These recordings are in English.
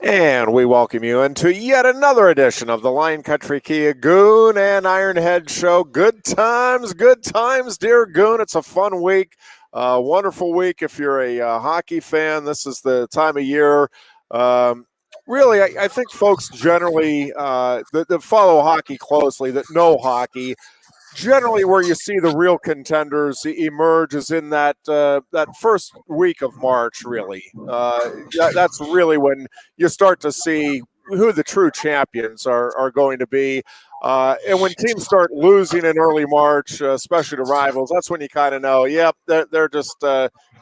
And we welcome you into yet another edition of the Lion Country Kia Goon and Ironhead Show. Good times, dear Goon. It's a fun week, wonderful week. If you're a hockey fan, this is the time of year. Really, I think folks generally that follow hockey closely, that know hockey, generally where you see the real contenders emerge is in that first week of March. Really, that's really when you start to see who the true champions are going to be. And when teams start losing in early March, especially to rivals, that's when you kind of know, yep, they're just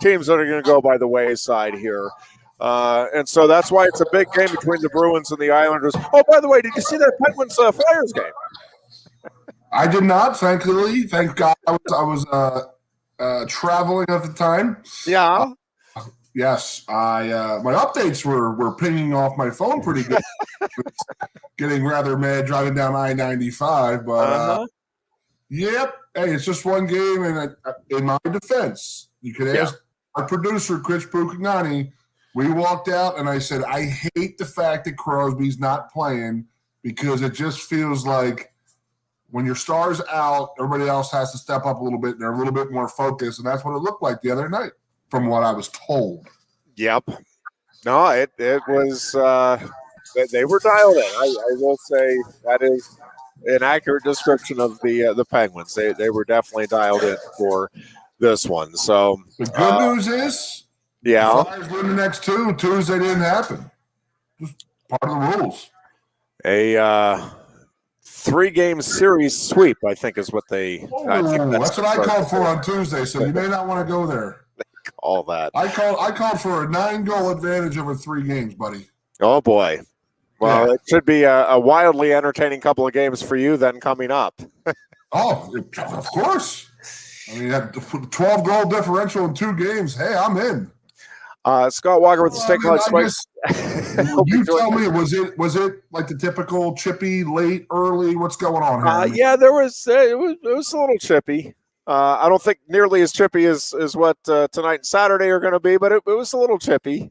teams that are going to go by the wayside here. And so that's why it's a big game between the Bruins and the Islanders. Oh, by the way, did you see that Penguins Flyers game? I did not, thankfully. Thank God I was traveling at the time. Yeah. Yes, my updates were pinging off my phone pretty good. Getting rather mad driving down I-95, but yep. Hey, it's just one game, and in my defense, you could ask our producer, Chris Bucagnani. We walked out, and I said, I hate the fact that Crosby's not playing because it just feels like when your star's out, everybody else has to step up a little bit, and they're a little bit more focused, and that's what it looked like the other night, from what I was told. Yep. No, it was they were dialed in. I will say that is an accurate description of the Penguins. They were definitely dialed in for this one. So the good news is, the Flyers win the next two. Tuesday didn't happen. Just part of the rules. A 3-game series sweep, I think, is what they. That's what I called for on Tuesday. So you may not want to go there. All that. I called for a 9-goal advantage over 3 games, buddy. Oh boy. Well, It should be a wildly entertaining couple of games for you then coming up. Oh, of course. I mean, that 12-goal differential in 2 games. Hey, I'm in. Scott Walker with the State College Spikes. You tell me, was it like the typical chippy, late, early? What's going on here? Yeah, there was. It was a little chippy. I don't think nearly as chippy as what tonight and Saturday are going to be, but it was a little chippy.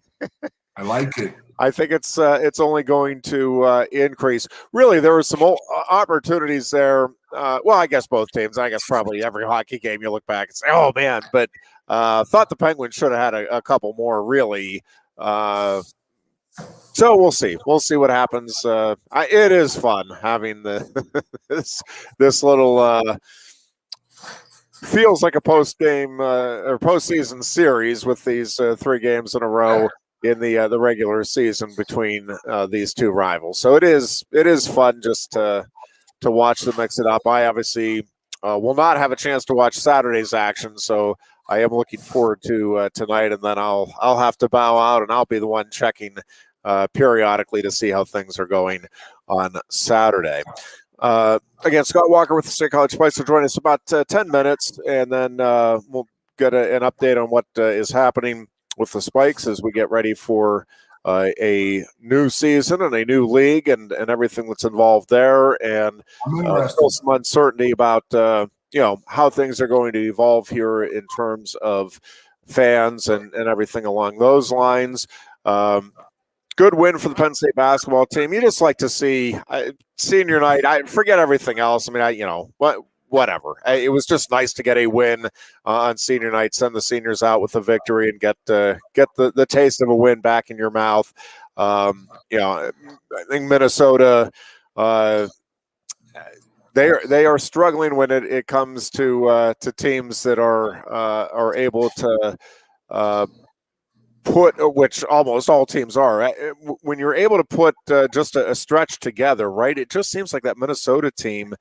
I like it. I think it's only going to increase. Really, there were some opportunities there. Well, I guess both teams. I guess probably every hockey game you look back and say, "Oh man!" But thought the Penguins should have had a couple more. Really. So we'll see. We'll see what happens. It is fun having this little. Feels like a post-game or postseason series with these 3 games in a row in the regular season between these two rivals. So it is fun just to watch them mix it up. I obviously will not have a chance to watch Saturday's action, so I am looking forward to tonight, and then I'll have to bow out, and I'll be the one checking periodically to see how things are going on Saturday. Again, Scott Walker with the State College Spikes will join us about 10 minutes, and then we'll get an update on what is happening with the Spikes as we get ready for a new season and a new league and everything that's involved there, and still some uncertainty about how things are going to evolve here in terms of fans and everything along those lines. Good win for the Penn State basketball team. You just like to see senior night. I forget everything else. I mean, whatever. It was just nice to get a win on senior night, send the seniors out with a victory, and get the taste of a win back in your mouth. I think Minnesota, they are struggling when it comes to teams that are able to. Which almost all teams are. When you're able to put just a stretch together, right? It just seems like that Minnesota team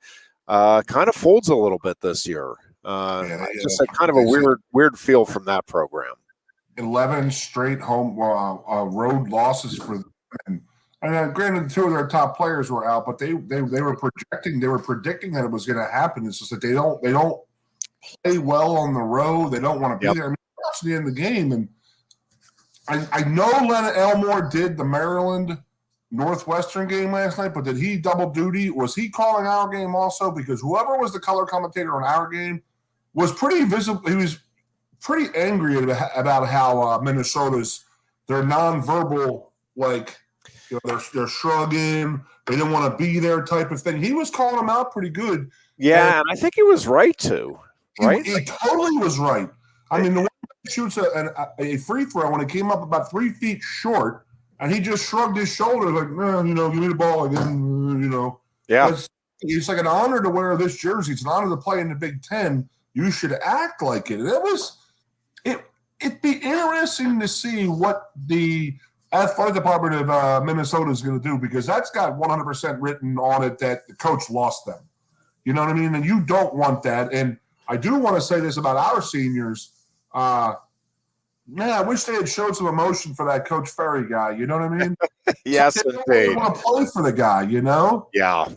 kind of folds a little bit this year. Just kind of a weird feel from that program. 11 straight home road losses for them. And granted, 2 of their top players were out, but they were predicting that it was going to happen. It's just that they don't play well on the road. They don't want to be there. I mean, watch the end of the game, and I know Leonard Elmore did the Maryland Northwestern game last night, but did he double duty? Was he calling our game also? Because whoever was the color commentator on our game was pretty visible. He was pretty angry about how Minnesota's their nonverbal They're shrugging. They didn't want to be there type of thing. He was calling them out pretty good. Yeah, and I think he was right to. Right? He totally was right. I mean, the way he shoots a free throw when it came up about 3 feet short, and he just shrugged his shoulders like, give me the ball again, Yeah. It's like an honor to wear this jersey. It's an honor to play in the Big Ten. You should act like it. And it'd be interesting to see what the athletic department of Minnesota is going to do, because that's got 100% written on it that the coach lost them. You know what I mean? And you don't want that. And I do want to say this about our seniors. I wish they had showed some emotion for that Coach Ferry guy. You know what I mean? Yes, they want to play for the guy, Yeah.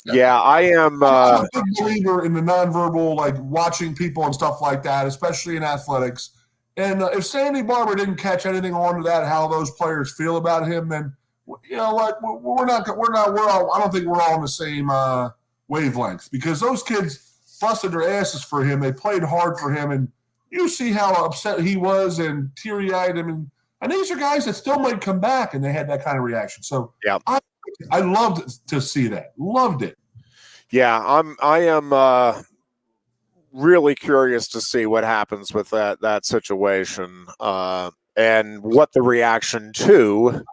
Yeah, I am I'm a big believer in the nonverbal, like watching people and stuff like that, especially in athletics. And if Sandy Barber didn't catch anything on to that, how those players feel about him, then you know what? I don't think we're all on the same wavelength, because those kids busted their asses for him. They played hard for him, and you see how upset he was and teary-eyed him. And these are guys that still might come back, and they had that kind of reaction. So yeah. I loved to see that. Loved it. Yeah, I am really curious to see what happens with that situation, and what the reaction to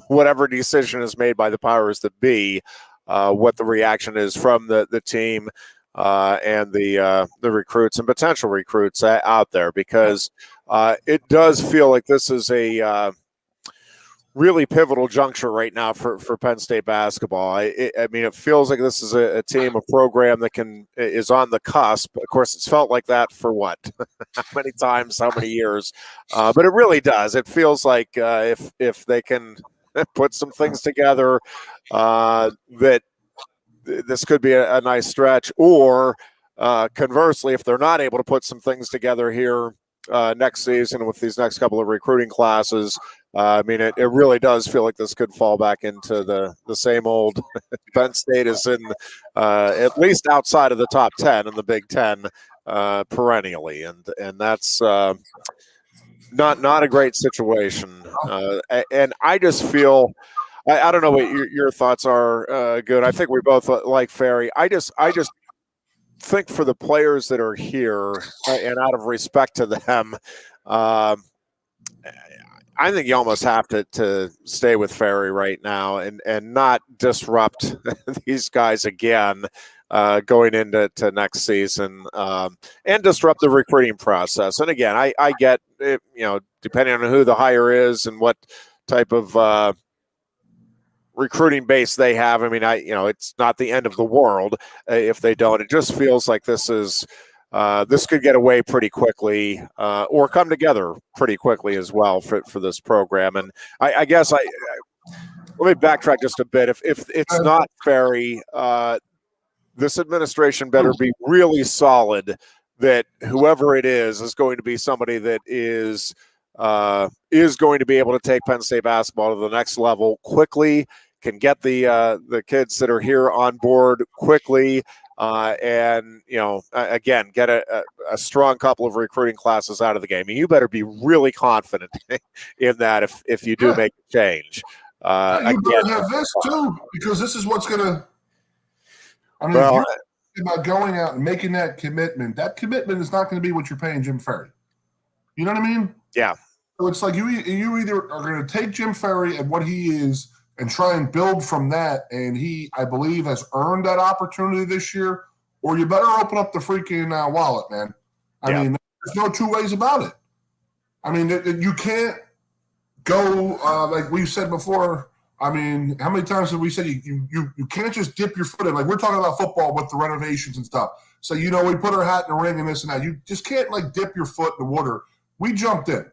whatever decision is made by the powers that be, what the reaction is from the team and the recruits and potential recruits out there, because it does feel like this is a really pivotal juncture right now for Penn State basketball. I mean, it feels like this is a team, a program that is on the cusp. Of course, it's felt like that for what? How many times, how many years? But it really does. It feels like if they can put some things together, that this could be a nice stretch. Or conversely, if they're not able to put some things together here next season with these next couple of recruiting classes, I mean, it really does feel like this could fall back into the same old. Penn State is in at least outside of the top 10 in the Big Ten perennially, and that's not a great situation. And I just feel, I don't know what your thoughts are, Good. I think we both like Ferry. I just think for the players that are here, and out of respect to them, I think you almost have to stay with Ferry right now and not disrupt these guys again going into next season, and disrupt the recruiting process. And again, I get it, depending on who the hire is and what type of recruiting base they have. I mean, it's not the end of the world if they don't. It just feels like this could get away pretty quickly, or come together pretty quickly as well for this program. And I guess let me backtrack just a bit. If it's not Ferry, this administration better be really solid that whoever it is going to be somebody that is going to be able to take Penn State basketball to the next level quickly, can get the kids that are here on board quickly, and again, get a strong couple of recruiting classes out of the game. I mean, you better be really confident in that if you do make a change. You better have this too, because this is what's going to. I mean, if you're thinking about going out and making that commitment is not going to be what you're paying Jim Ferry. You know what I mean? Yeah. So it's like you either are going to take Jim Ferry and what he is and try and build from that, and he, I believe, has earned that opportunity this year, or you better open up the freaking wallet, man. I mean, there's no two ways about it. I mean, you can't go like we've said before. I mean, how many times have we said you can't just dip your foot in? Like, we're talking about football with the renovations and stuff. So, we put our hat in the ring and this and that. You just can't, like, dip your foot in the water. We jumped in.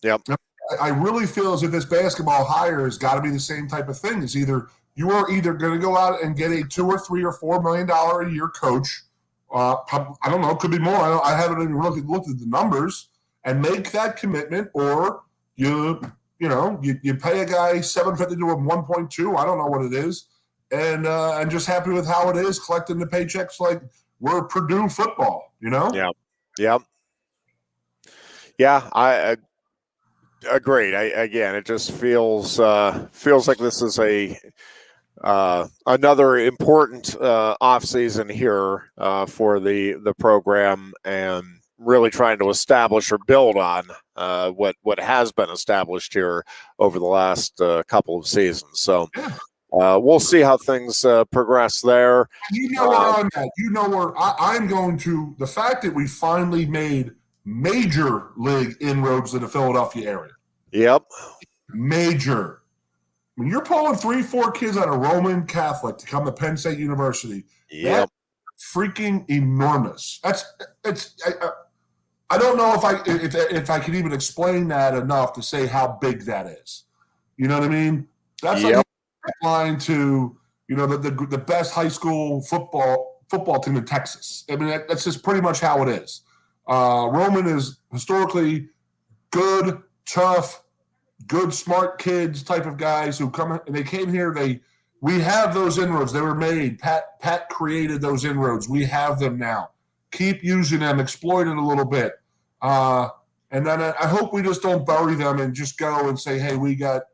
Yep. I really feel as if this basketball hire has got to be the same type of thing. It's you are either going to go out and get a $2 or $3 or $4 million a year coach. I don't know, it could be more. I haven't even looked at the numbers and make that commitment, or you pay a guy $750 to him 1.2. I don't know what it is, and just happy with how it is, collecting the paychecks like we're Purdue football. Yeah. Yeah. Agreed. Again, it just feels like this is another important off season here for the program, and really trying to establish or build on what has been established here over the last couple of seasons. So we'll see how things progress there. You know where I'm at. You know where I'm going to. The fact that we finally made major league inroads in the Philadelphia area. Yep. Major. When you're pulling 3-4 kids out of Roman Catholic to come to Penn State University, yep, that's freaking enormous. I don't know if I can even explain that enough to say how big that is. You know what I mean? That's like a line to the best high school football team in Texas. I mean, that's just pretty much how it is. Roman is historically good, tough, good, smart kids type of guys who come and they came here. We have those inroads. They were made. Pat created those inroads. We have them now. Keep using them, exploit it a little bit. And then I hope we just don't bury them and just go and say, hey, we got,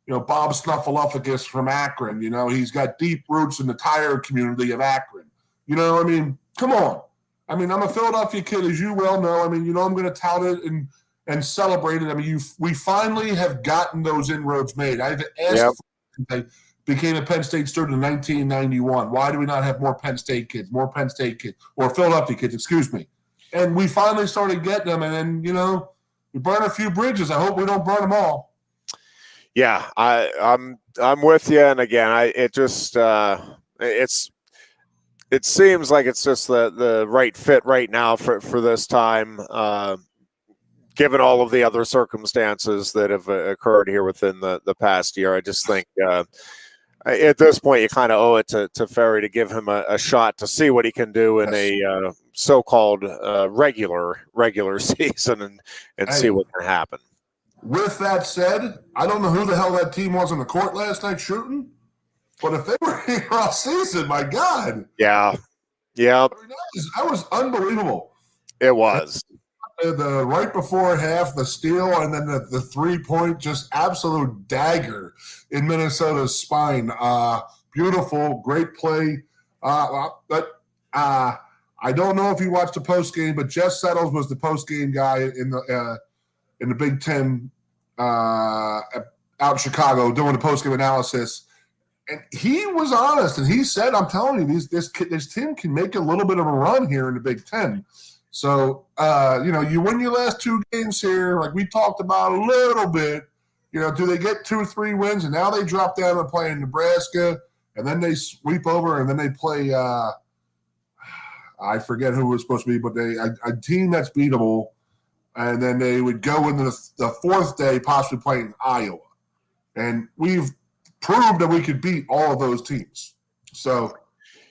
Bob Snuffleupagus from Akron. He's got deep roots in the tire community of Akron. I mean, come on. I mean, I'm a Philadelphia kid, as you well know. I mean, I'm going to tout it and celebrate it. I mean, we finally have gotten those inroads made. I've asked I became a Penn State student in 1991. Why do we not have more Penn State kids, or Philadelphia kids, excuse me? And we finally started getting them, and then, we burn a few bridges. I hope we don't burn them all. Yeah, I'm with you. And again, it seems like it's just the right fit right now for this time, given all of the other circumstances that have occurred here within the past year. I just think at this point you kind of owe it to Ferry to give him a shot to see what he can do in a so-called regular season and see what can happen. With that said, I don't know who the hell that team was on the court last night shooting, but if they were here all season, my God. Yeah. I mean, that was unbelievable. It was. The right before half, the steal, and then the 3-point, just absolute dagger in Minnesota's spine. Beautiful, great play. But I don't know if you watched the post game, but Jess Settles was the post game guy in the Big Ten out in Chicago doing the post game analysis, and he was honest, and he said, "I'm telling you, this team can make a little bit of a run here in the Big Ten." So, you win your last 2 games here, like we talked about a little bit. Do they get 2 or 3 wins, and now they drop down and play in Nebraska, and then they sweep over, and then they play I forget who it was supposed to be, but a team that's beatable, and then they would go into the 4th day possibly playing Iowa. And we've proved that we could beat all of those teams. So,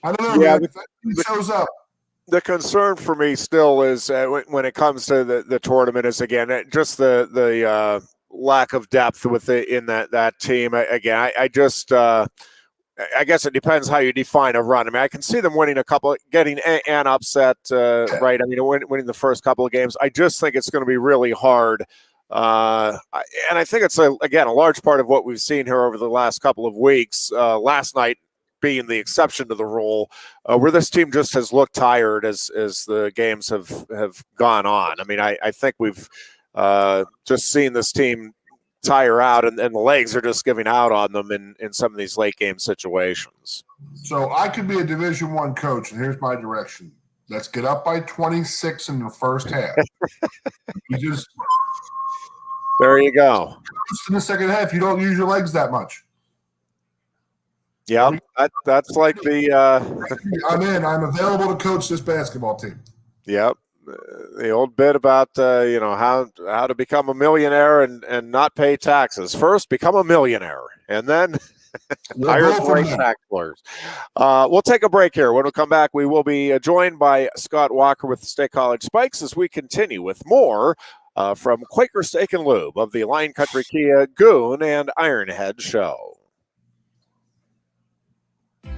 I don't know, man, if that team shows up. The concern for me still is when it comes to the tournament is, again, just the lack of depth in that team. Again, I just I guess it depends how you define a run. I mean, I can see them winning getting an upset, right? I mean, winning the first couple of games. I just think it's going to be really hard. And I think it's, again, a large part of what we've seen here over the last couple of weeks. Last night being the exception to the rule, where this team just has looked tired as the games have gone on. I mean, I think we've just seen this team tire out, and the legs are just giving out on them in some of these late game situations. So I could be a Division I coach, and here's my direction. Let's get up by 26 in the first half. There you go. In the second half, you don't use your legs that much. Yeah, that's like the I'm in. I'm available to coach this basketball team. Yep. The old bit about how to become a millionaire and not pay taxes. First, become a millionaire, and then hire great tax lawyers. We'll take a break here. When we come back, we will be joined by Scott Walker with the State College Spikes as we continue with more from Quaker Steak and Lube of the Lion Country Kia Goon and Ironhead show.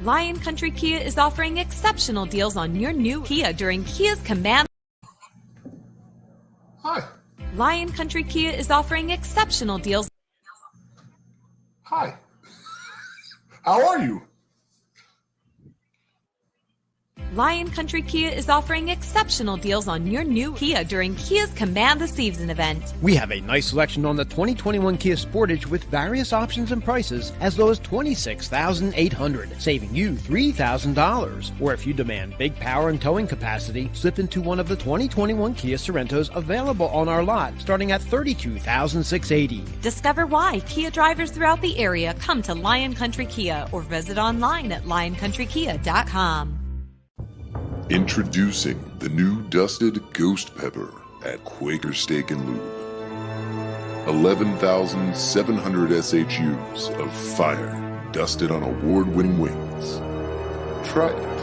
Lion Country Kia is offering exceptional deals on your new Kia during Kia's Command. Hi. Lion Country Kia is offering exceptional deals. Hi. How are you? Lion Country Kia is offering exceptional deals on your new Kia during Kia's Command the Season event. We have a nice selection on the 2021 Kia Sportage with various options and prices as low as $26,800, saving you $3,000. Or if you demand big power and towing capacity, slip into one of the 2021 Kia Sorrentos available on our lot, starting at $32,680. Discover why Kia drivers throughout the area come to Lion Country Kia or visit online at lioncountrykia.com. Introducing the new dusted Ghost Pepper at Quaker Steak and Lube. 11,700 SHUs of fire dusted on award-winning wings. Try it,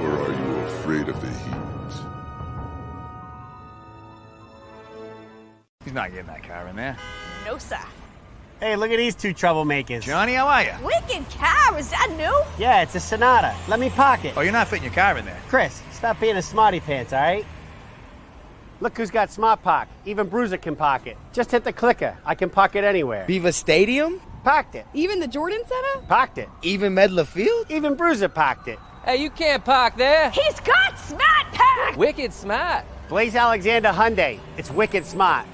or are you afraid of the heat? He's not getting that car in there. No, sir. Hey, look at these two troublemakers. Johnny, how are you? Wicked car, is that new? Yeah, it's a Sonata. Let me park it. Oh, you're not fitting your car in there. Chris, stop being a smarty pants, all right? Look who's got Smart Park. Even Bruiser can park it. Just hit the clicker. I can park it anywhere. Beaver Stadium? Parked it. Even the Jordan Center? Parked it. Even Medlar Field? Even Bruiser parked it. Hey, you can't park there. He's got Smart Park! Wicked smart. Blaze Alexander Hyundai. It's wicked smart.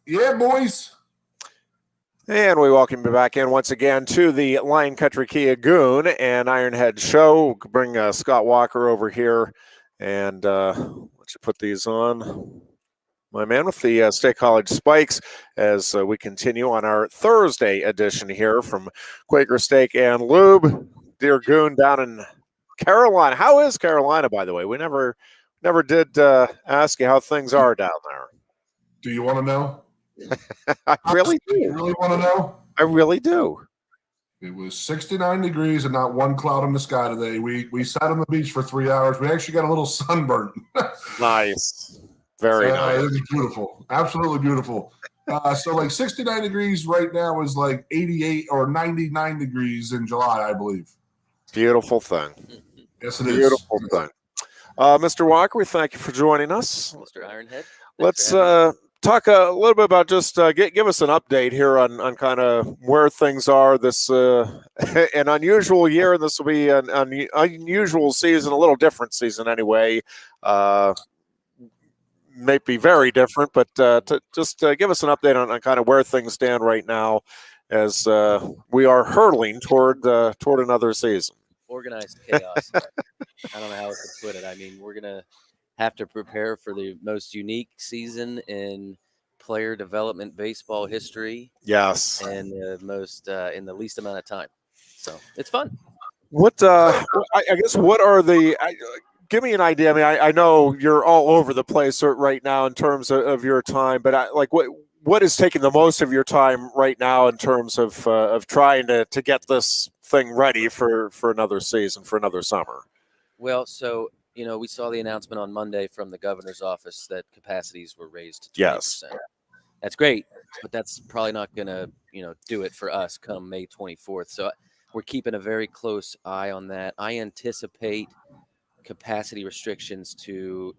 Yeah, boys. And we welcome you back in once again to the Lion Country Kia Goon and Ironhead show. We'll bring Scott Walker over here and let you put these on. My man with the State College Spikes as we continue on our Thursday edition here from Quaker Steak and Lube. Dear Goon down in Carolina. How is Carolina, by the way? We never did ask you how things are down there. Do you want to know? I really do. You really want to know? I really do. It was 69 degrees and not one cloud in the sky today. We sat on the beach for 3 hours. We actually got a little sunburn. Nice. Very nice. It was beautiful. Absolutely beautiful. So like 69 degrees right now is like 88 or 99 degrees in July, I believe. Beautiful thing. Yes, it is. Beautiful thing. Mr. Walker, we thank you for joining us. Mr. Ironhead. Let's talk a little bit about just give us an update here on kind of where things are this an unusual year, and this will be an unusual season, a little different season anyway. May be very different, but to just give us an update on kind of where things stand right now as we are hurtling toward another season. Organized chaos. I don't know how else to put it. I mean, we're going to have to prepare for the most unique season in player development baseball history. Yes. And the most in the least amount of time. So it's fun. What I guess what are the give me an idea. I mean, I know you're all over the place right now in terms of your time, but what is taking the most of your time right now in terms of trying to get this thing ready for another season, for another summer? Well, so we saw the announcement on Monday from the governor's office that capacities were raised to 20%. Yes. That's great, but that's probably not going to, do it for us come May 24th. So we're keeping a very close eye on that. I anticipate capacity restrictions to,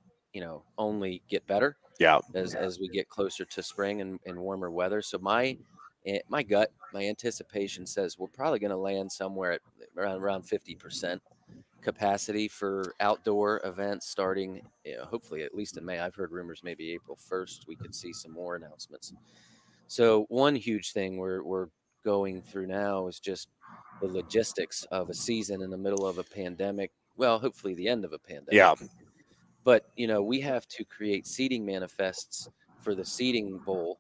only get better. Yeah. As we get closer to spring and warmer weather. So my gut, my anticipation says we're probably going to land somewhere at around 50%. Capacity for outdoor events starting, hopefully at least in May. I've heard rumors maybe April 1st we could see some more announcements. So one huge thing we're going through now is just the logistics of a season in the middle of a pandemic. Well, hopefully the end of a pandemic. Yeah. But, we have to create seating manifests for the seating bowl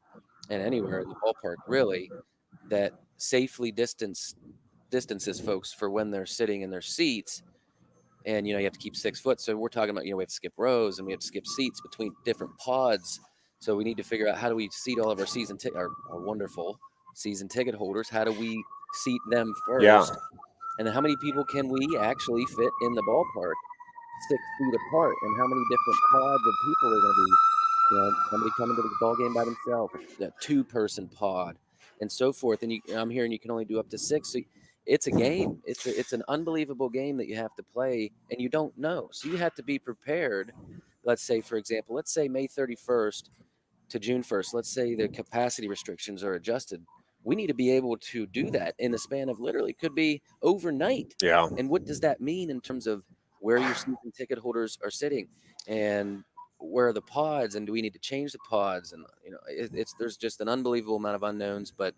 and anywhere in the ballpark, really, that safely distances folks for when they're sitting in their seats. And, you have to keep 6 foot. So we're talking about, we have to skip rows and we have to skip seats between different pods. So we need to figure out how do we seat all of our our wonderful season ticket holders? How do we seat them first? Yeah. And then how many people can we actually fit in the ballpark 6 feet apart? And how many different pods of people are going to be, somebody coming to the ball game by themselves, a 2-person pod and so forth. And I'm hearing you can only do up to 6. So it's a game. It's an unbelievable game that you have to play, and you don't know. So you have to be prepared. Let's say, for example, let's say May 31st to June 1st. Let's say the capacity restrictions are adjusted. We need to be able to do that in the span of literally could be overnight. Yeah. And what does that mean in terms of where your season ticket holders are sitting, and where are the pods, and do we need to change the pods? And there's just an unbelievable amount of unknowns, but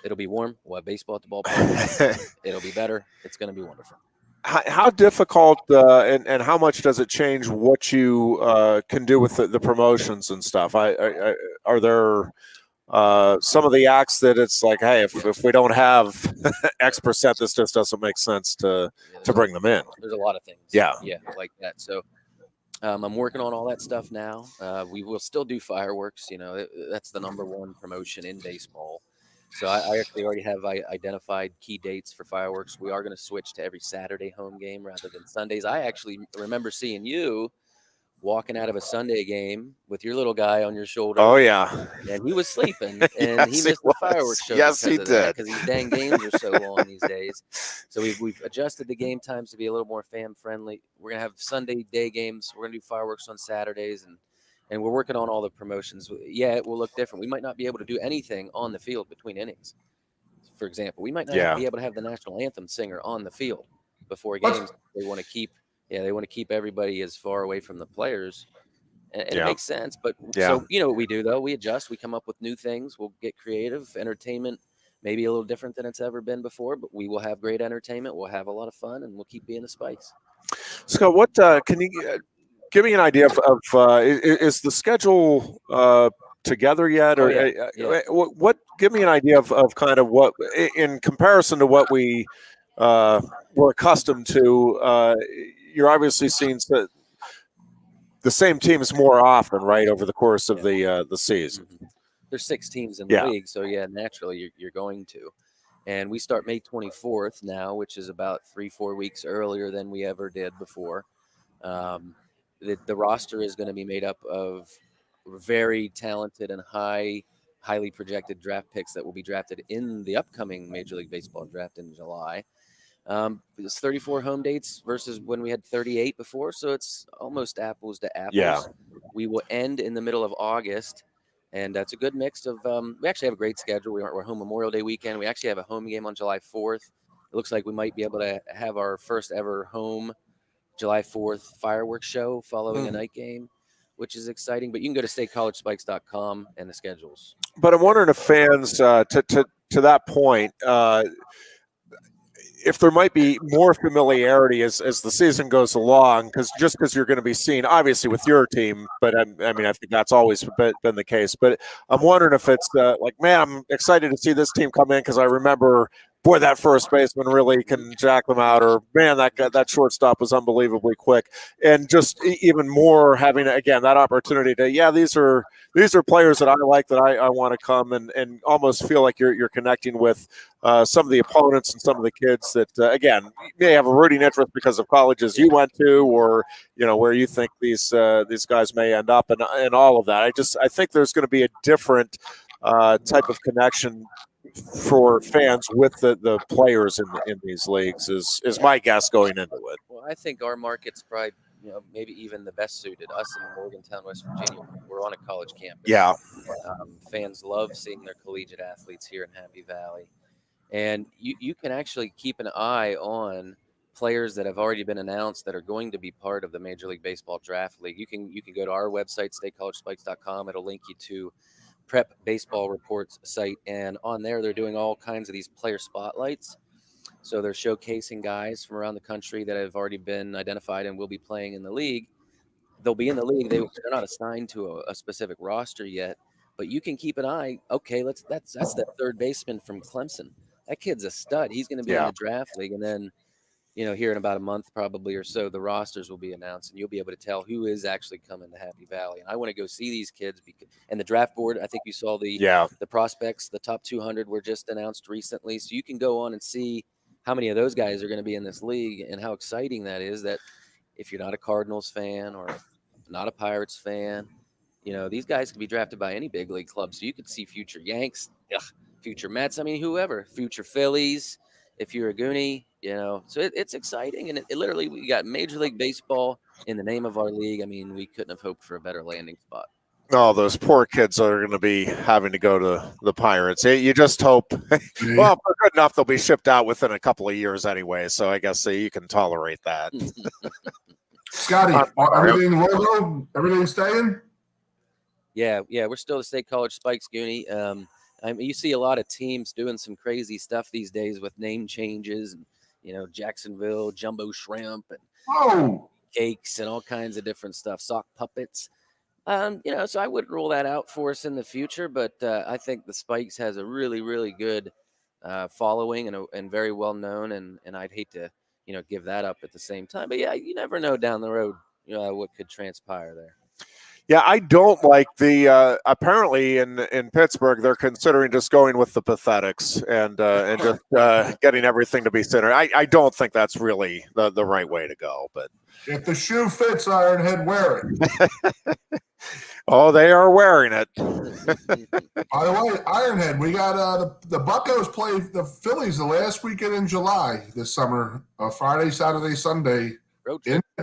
it'll be warm. We'll have baseball at the ballpark. It'll be better. It's going to be wonderful. How difficult and how much does it change what you can do with the promotions and stuff? Are there some of the acts that it's like, hey, if we don't have X percent, this just doesn't make sense to bring them in? There's a lot of things. Yeah, like that. So I'm working on all that stuff now. We will still do fireworks. That's the number one promotion in baseball. So I actually already have identified key dates for fireworks. We are going to switch to every Saturday home game rather than Sundays. I actually remember seeing you walking out of a Sunday game with your little guy on your shoulder. Oh, yeah. And he was sleeping, and Yes, he missed the fireworks show. Yes, he did. Because these dang games are so long these days. So we've adjusted the game times to be a little more fan-friendly. We're going to have Sunday day games. We're going to do fireworks on Saturdays, and we're working on all the promotions. Yeah, it will look different. We might not be able to do anything on the field between innings. For example, we might not be able to have the national anthem singer on the field before games. They want to keep everybody as far away from the players. And it makes sense. But so you know what we do, though? We adjust. We come up with new things. We'll get creative. Entertainment maybe a little different than it's ever been before, but we will have great entertainment. We'll have a lot of fun, and we'll keep being the spice. Scott, what can you give me an idea of is the schedule together yet, or what? Give me an idea of kind of what, in comparison to what we were accustomed to. You're obviously seeing the same teams more often, right, over the course of the season. Mm-hmm. There's 6 teams in the league, so naturally you're going to. And we start May 24th now, which is about 3-4 weeks earlier than we ever did before. The roster is going to be made up of very talented and highly projected draft picks that will be drafted in the upcoming Major League Baseball draft in July. It's 34 home dates versus when we had 38 before, so it's almost apples to apples. Yeah. We will end in the middle of August, and that's a good mix of we actually have a great schedule. We're home Memorial Day weekend. We actually have a home game on July 4th. It looks like we might be able to have our first ever home July 4th fireworks show following a night game, which is exciting. But you can go to statecollegespikes.com and the schedules. But I'm wondering if fans, to that point, if there might be more familiarity as the season goes along, because you're going to be seen, obviously, with your team, but I mean, I think that's always been the case. But I'm wondering if it's like, man, I'm excited to see this team come in because I remember, boy, that first baseman really can jack them out, or man, that shortstop was unbelievably quick, and just even more having again that opportunity to these are players that I like, that I want to come and almost feel like you're connecting with some of the opponents and some of the kids that again may have a rooting interest because of colleges you went to, or where you think these guys may end up, and all of that. I think there's going to be a different type of connection for fans with the players in these leagues is my guess going into it. Well, I think our market's probably maybe even the best suited. Us in Morgantown, West Virginia, we're on a college campus. Yeah, fans love seeing their collegiate athletes here in Happy Valley, and you can actually keep an eye on players that have already been announced that are going to be part of the Major League Baseball Draft League. You can go to our website, statecollegespikes.com. It'll link you to Prep Baseball Reports site, and on there they're doing all kinds of these player spotlights. So they're showcasing guys from around the country that have already been identified and will be playing in the league. They'll be in the league. They're not assigned to a specific roster yet, but you can keep an eye. Okay, that's that third baseman from Clemson. That kid's a stud. He's going to be in the draft league, and then here in about a month probably or so, the rosters will be announced, and you'll be able to tell who is actually coming to Happy Valley. And I want to go see these kids and the draft board. I think you saw the prospects, the top 200 were just announced recently. So you can go on and see how many of those guys are going to be in this league, and how exciting that is, that if you're not a Cardinals fan or not a Pirates fan, these guys can be drafted by any big league club. So you could see future Yanks, future Mets. I mean, whoever, future Phillies. if you're a Goonie, so it's exciting. And it literally, we got Major League Baseball in the name of our league. I mean, we couldn't have hoped for a better landing spot. Oh, those poor kids are going to be having to go to the Pirates. You just hope. Well, if they're good enough, they'll be shipped out within a couple of years anyway. So I guess you can tolerate that. Scotty, everything staying? Yeah, we're still the State College Spikes, Goonie. I mean, you see a lot of teams doing some crazy stuff these days with name changes, and Jacksonville, Jumbo Shrimp, and cakes, and all kinds of different stuff, sock puppets. So I wouldn't rule that out for us in the future, but I think the Spikes has a really, really good following and very well known, and I'd hate to, give that up at the same time. But yeah, you never know down the road, what could transpire there. Yeah, I don't like the. Apparently, in Pittsburgh, they're considering just going with the pathetics and just getting everything to be centered. I don't think that's really the right way to go. But if the shoe fits, Ironhead, wear it. Oh, they are wearing it. By the way, Ironhead, we got the Buccos play the Phillies the last weekend in July this summer, Friday, Saturday, Sunday.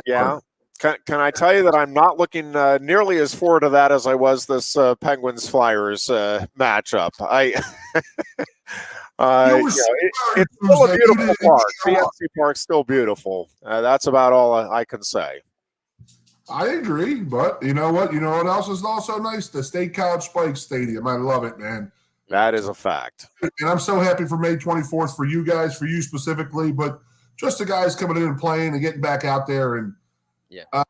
Yeah. Can I tell you that I'm not looking nearly as forward to that as I was this Penguins Flyers matchup? It's still a beautiful park. PNC Park's still beautiful. That's about all I can say. I agree, but you know what? You know what else is also nice? The State College Spikes Stadium. I love it, man. That is a fact. And I'm so happy for May 24th for you guys, for you specifically, but just the guys coming in and playing and getting back out there. And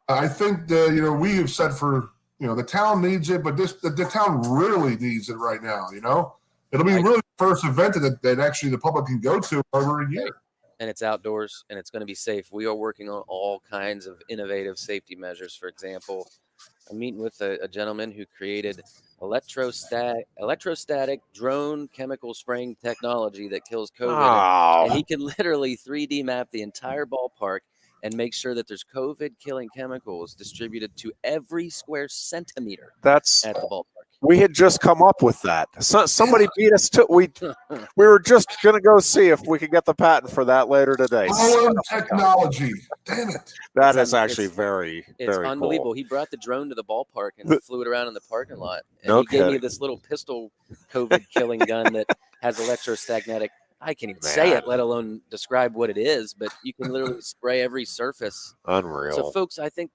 I think we have said for the town needs it, but the town really needs it right now. It'll be really the first event that actually the public can go to over a year. And it's outdoors, and it's going to be safe. We are working on all kinds of innovative safety measures. For example, I'm meeting with a gentleman who created electrostatic drone chemical spraying technology that kills COVID. And he can literally 3D map the entire ballpark and make sure that there's COVID-killing chemicals distributed to every square centimeter at the ballpark. We had just come up with that. Somebody beat us to we were just going to go see if we could get the patent for that later today. Technology. Damn it. That is actually very unbelievable. Cool. He brought the drone to the ballpark and flew it around in the parking lot. And he gave me this little pistol COVID-killing gun that has electrostagnetic. I can't even say it, let alone describe what it is, but you can literally spray every surface. Unreal. So, folks, I think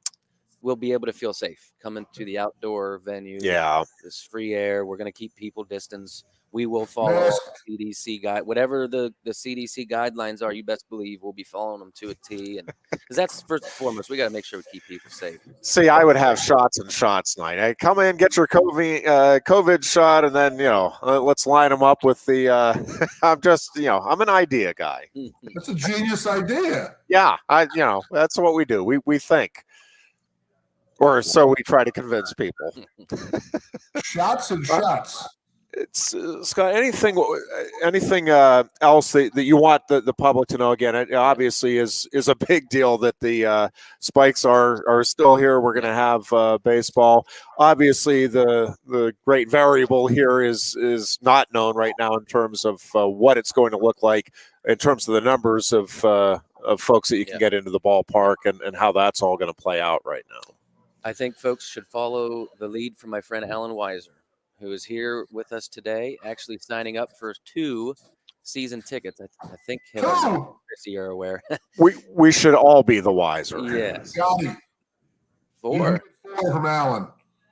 we'll be able to feel safe coming to the outdoor venue. Yeah. This free air. We're going to keep people distance. We will follow the CDC guide. Whatever the CDC guidelines are, you best believe we'll be following them to a T. And because that's first and foremost, we got to make sure we keep people safe. See, I would have shots and shots night. Hey, come in, get your COVID shot, and then let's line them up with the. I'm an idea guy. That's a genius idea. Yeah, that's what we do. We think. Or so we try to convince people. Shots and shots. It's Scott. Anything else that you want the public to know? Again, it obviously is a big deal that the Spikes are still here. We're going to have baseball. Obviously, the great variable here is not known right now in terms of what it's going to look like in terms of the numbers of folks that you can get into the ballpark and how that's all going to play out right now. I think folks should follow the lead from my friend Alan Weiser, who is here with us today, actually signing up for 2 season tickets. I think him and Chrissy are aware. we should all be the wiser. Yes. Got it. 4 from Alan.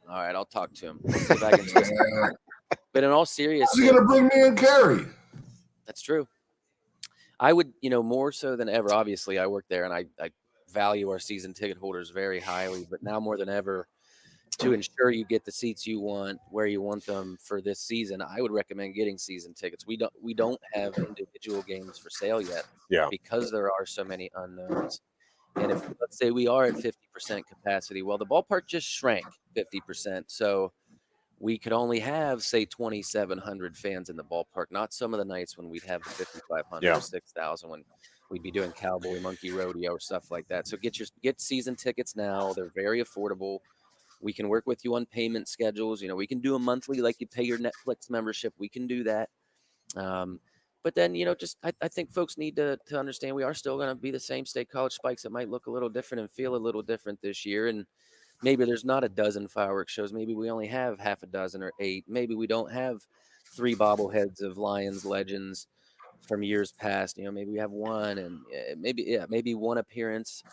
All right, I'll talk to him. Let's see if I can twist it. But in all seriousness, he's going to bring me and Carrie. That's true. I would, more so than ever. Obviously, I work there, and I value our season ticket holders very highly. But now more than ever, to ensure you get the seats you want, where you want them for this season, I would recommend getting season tickets. We don't have individual games for sale yet, because there are so many unknowns. And if let's say we are at 50% capacity, well, the ballpark just shrank 50%, so we could only have, say, 2,700 fans in the ballpark. Not some of the nights when we'd have 5,500 or 6,000 when we'd be doing Cowboy Monkey Rodeo or stuff like that. So get season tickets now. They're very affordable. We can work with you on payment schedules. We can do a monthly like you pay your Netflix membership. We can do that. But then, just I think folks need to understand we are still going to be the same state college spikes. It might look a little different and feel a little different this year. And maybe there's not a dozen fireworks shows. Maybe we only have half a dozen or 8. Maybe we don't have 3 bobbleheads of Lions legends from years past. Maybe we have 1 and maybe 1 appearance.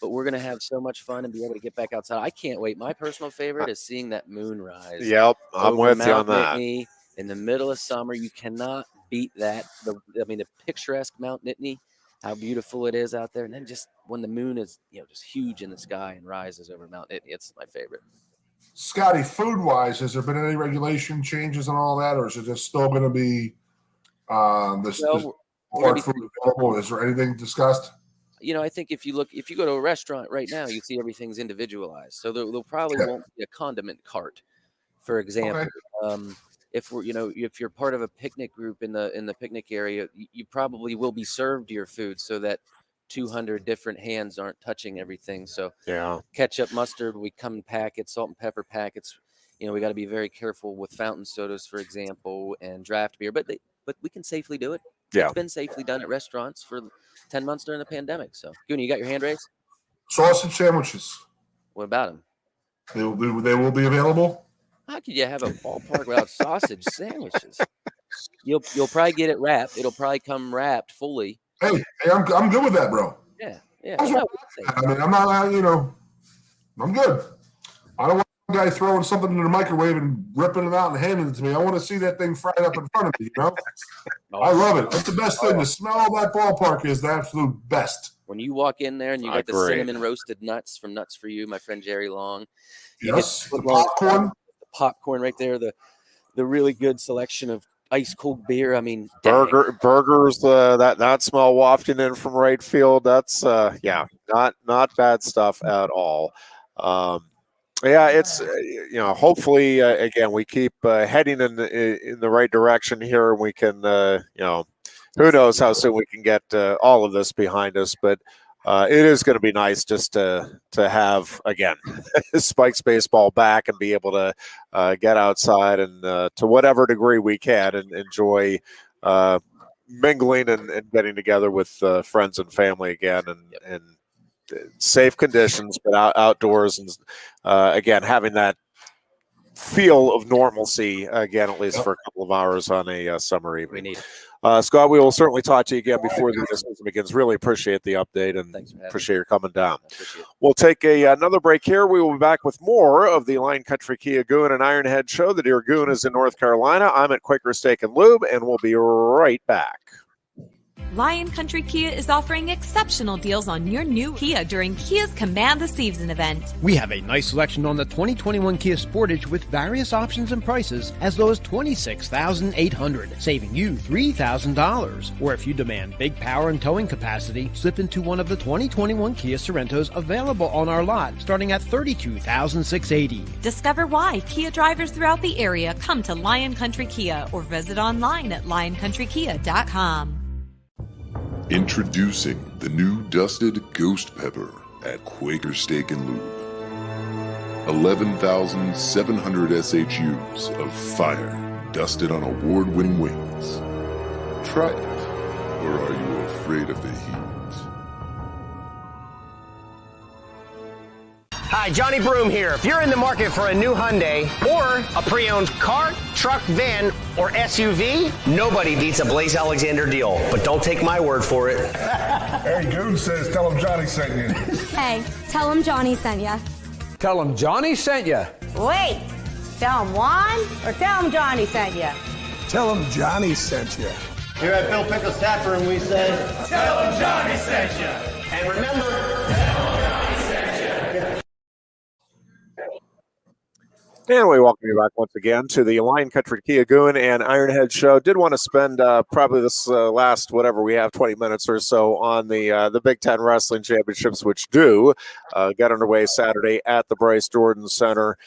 But we're going to have so much fun and be able to get back outside. I can't wait. My personal favorite is seeing that moon rise. Yep, I'm with Mount you on that. Nittany in the middle of summer. You cannot beat that. The picturesque Mount Nittany, how beautiful it is out there. And then just when the moon is, just huge in the sky and rises over Mount Nittany, it's my favorite. Scotty, food-wise, has there been any regulation changes and all that, or is it just still going to be this food available? Is there anything discussed? I think if you go to a restaurant right now, you see everything's individualized. So there probably won't be a condiment cart, for example. Okay. If you're part of a picnic group in the picnic area, you probably will be served your food so that 200 different hands aren't touching everything. So ketchup, mustard, we come in packets, salt and pepper packets. We got to be very careful with fountain sodas, for example, and draft beer. But we can safely do it. Yeah, it's been safely done at restaurants for 10 months during the pandemic. So, Goon, you got your hand raised? Sausage sandwiches. What about them? They will be available. How could you have a ballpark without sausage sandwiches? You'll probably get it wrapped. It'll probably come wrapped fully. Hey, I'm good with that, bro. Yeah. I'm not. I'm good. I don't want a guy throwing something in the microwave and ripping it out and handing it to me. I want to see that thing fried up in front of me. I love it. That's the best thing. The smell of that ballpark is the absolute best. When you walk in there and you got the cinnamon roasted nuts from Nuts for You, my friend Jerry Long. Yes, the popcorn. Popcorn right there. The really good selection of ice cold beer. I mean, burgers. That smell wafting in from right field. That's not bad stuff at all. It's hopefully again we keep heading in the right direction here, and we can who knows how soon we can get all of this behind us, but it is going to be nice just to have again Spikes baseball back and be able to get outside and to whatever degree we can and enjoy mingling and getting together with friends and family again and safe conditions, but outdoors and again having that feel of normalcy again, at least for a couple of hours on a summer evening. We need Scott, we will certainly talk to you again before the season begins. Really appreciate the update and appreciate your coming down. We'll take another break here. We will be back with more of the Lion Country Kia Goon and Ironhead show. The Dear Goon is in North Carolina. I'm at Quaker Steak and Lube, and we'll be right back. Lion Country Kia is offering exceptional deals on your new Kia during Kia's Command the Season event. We have a nice selection on the 2021 Kia Sportage with various options and prices as low as $26,800, saving you $3,000. Or if you demand big power and towing capacity, slip into one of the 2021 Kia Sorrentos available on our lot, starting at $32,680. Discover why Kia drivers throughout the area come to Lion Country Kia or visit online at lioncountrykia.com. Introducing the new dusted Ghost Pepper at Quaker Steak and Lube. 11,700 SHUs of fire dusted on award-winning wings. Try it, or are you afraid of the heat? Hi, Johnny Broom here. If you're in the market for a new Hyundai or a pre-owned car, truck, van, or SUV, nobody beats a Blaze Alexander deal. But don't take my word for it. Hey, Goon says tell him Johnny sent you. Hey, tell him Johnny sent ya. Tell him Johnny sent ya. Wait, tell him Juan or tell him Johnny sent ya? Tell him Johnny sent ya. Here at Bill Pickles Tap Room, we say, tell him Johnny sent ya. And remember, And we welcome you back once again to the Lion Country Kia Goon and Ironhead show. Did want to spend probably this last, whatever we have, 20 minutes or so on the Big Ten Wrestling Championships, which do get underway Saturday at the Bryce Jordan Center.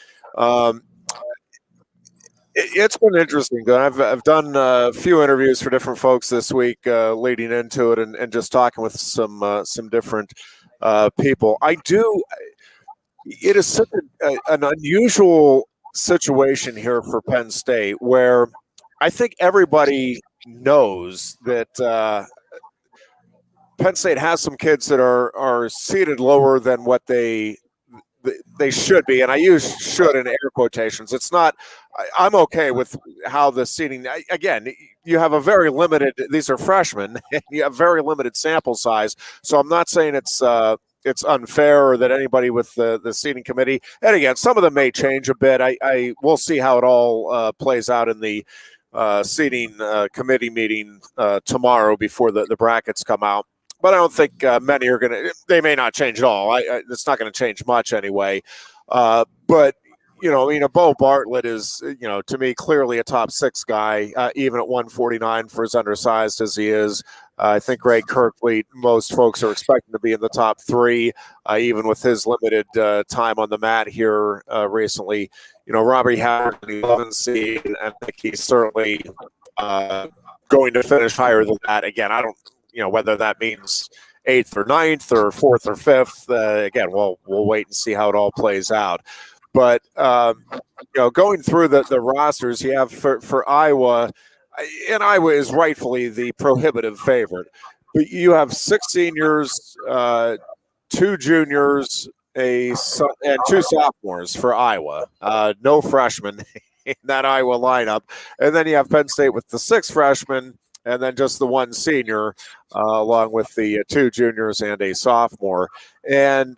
It's been interesting. I've done a few interviews for different folks this week leading into it and just talking with some different people. It is such an unusual situation here for Penn State where I think everybody knows that Penn State has some kids that are seated lower than what they should be, and I use "should" in air quotations. It's not. I'm okay with how the seating. Again, you have a very limited. These are freshmen, and you have very limited sample size. So I'm not saying it's unfair or that anybody with the seating committee. And again, some of them may change a bit. I will see how it all plays out in the seating committee meeting tomorrow before the brackets come out. But I don't think many are going to. They may not change at all. It's not going to change much anyway. But Bo Bartlett is, to me, clearly a top 6 guy, even at 149 for as undersized as he is. I think Greg Kirkley, most folks are expecting to be in the top 3, even with his limited time on the mat here recently. Robbie Howard, the 11th seed, and I think he's certainly going to finish higher than that. Again, I don't. Whether that means 8th or 9th or 4th or 5th, again, we'll wait and see how it all plays out. But going through the rosters, you have for Iowa, and Iowa is rightfully the prohibitive favorite. But you have 6 seniors, 2 juniors, and 2 sophomores for Iowa. No freshmen in that Iowa lineup, and then you have Penn State with the 6 freshmen. And then just the 1 senior, along with the 2 juniors and a sophomore. And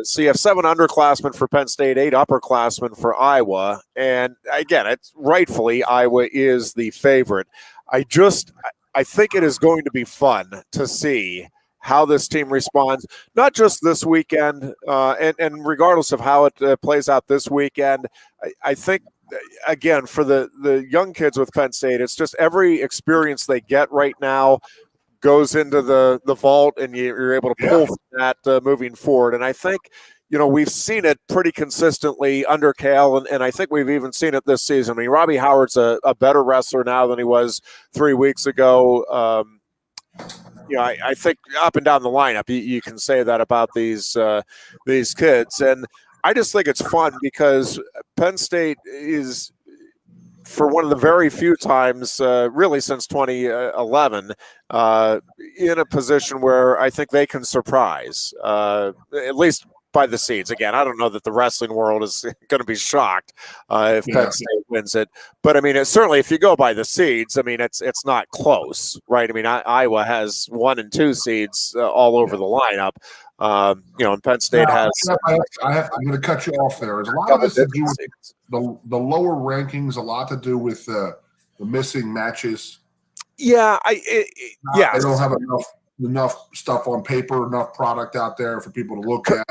so you have 7 underclassmen for Penn State, 8 upperclassmen for Iowa. And again, it's rightfully Iowa is the favorite. I think it is going to be fun to see how this team responds, not just this weekend, and regardless of how it plays out this weekend. I think, again, for the young kids with Penn State, it's just every experience they get right now goes into the vault, and you're able to pull from that moving forward. And I think, we've seen it pretty consistently under Cael, and I think we've even seen it this season. I mean, Robbie Howard's a better wrestler now than he was 3 weeks ago. I think up and down the lineup, you can say that about these kids. And I just think it's fun because Penn State is, for one of the very few times, really since 2011, in a position where I think they can surprise, at least by the seeds. Again, I don't know that the wrestling world is going to be shocked if Penn State wins it. But, I mean, it's certainly, if you go by the seeds, I mean, it's not close, right? I mean, Iowa has 1 and 2 seeds all over the lineup. And Penn State has. I'm going to cut you off there. There's a lot of this to do with the lower rankings, a lot to do with the missing matches. Yeah, they don't have enough stuff on paper, enough product out there for people to look at.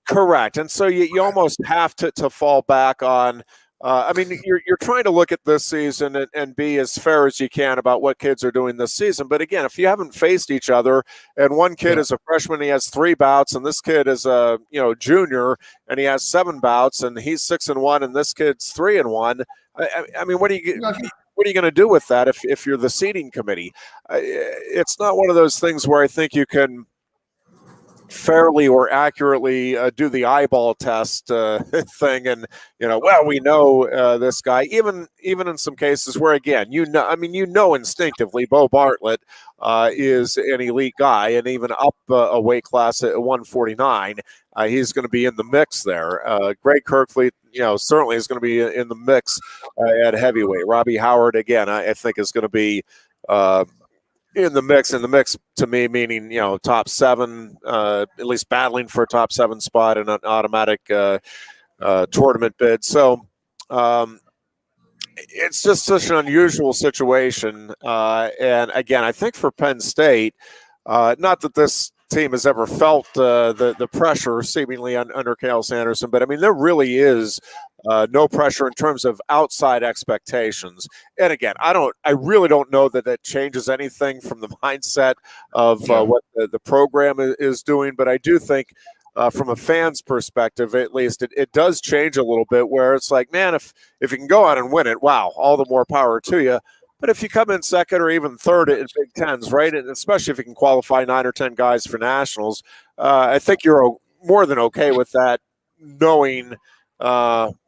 Correct, and so you almost have to fall back on. I mean, you're trying to look at this season and be as fair as you can about what kids are doing this season. But again, if you haven't faced each other, and one kid is a freshman, he has 3 bouts, and this kid is a junior, and he has 7 bouts, and he's 6-1, and this kid's 3-1. I mean, what are you going to do with that if you're the seating committee? It's not one of those things where I think you can fairly or accurately do the eyeball test thing, and we know this guy. Even in some cases where, again, instinctively Bo Bartlett is an elite guy, and even up a weight class at 149, he's going to be in the mix there. Greg Kirkley, certainly is going to be in the mix at heavyweight. Robbie Howard, again, I think is going to be in the mix to me, meaning, top 7, at least battling for a top 7 spot in an automatic tournament bid. So it's just such an unusual situation. And again, I think for Penn State, not that this team has ever felt the pressure seemingly under Cael Sanderson, but I mean, there really is no pressure in terms of outside expectations. And again, I really don't know that that changes anything from the mindset of what the program is doing, but I do think from a fan's perspective, at least, it does change a little bit, where it's like, man, if you can go out and win it, wow, all the more power to you. But if you come in second or even third in Big Tens, right, and especially if you can qualify 9 or 10 guys for nationals, I think you're more than okay with that, knowing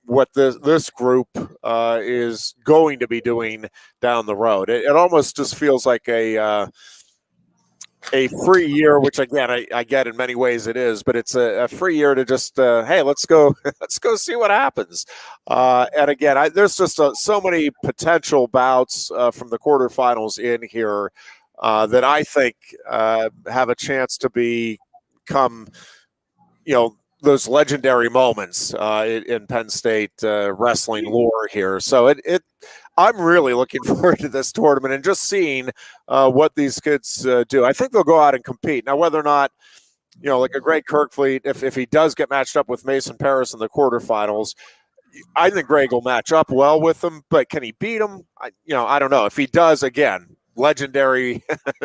what this group is going to be doing down the road. It almost just feels like a free year, which again I get in many ways it is, but it's a free year to just hey, let's go see what happens. And again, there's just so many potential bouts from the quarterfinals in here that I think have a chance to become, those legendary moments in Penn State wrestling lore here. So I'm really looking forward to this tournament and just seeing what these kids do. I think they'll go out and compete. Now, whether or not, like a Greg Kirkfleet, if he does get matched up with Mason Paris in the quarterfinals, I think Greg will match up well with him, but can he beat him? I don't know. If he does, again, legendary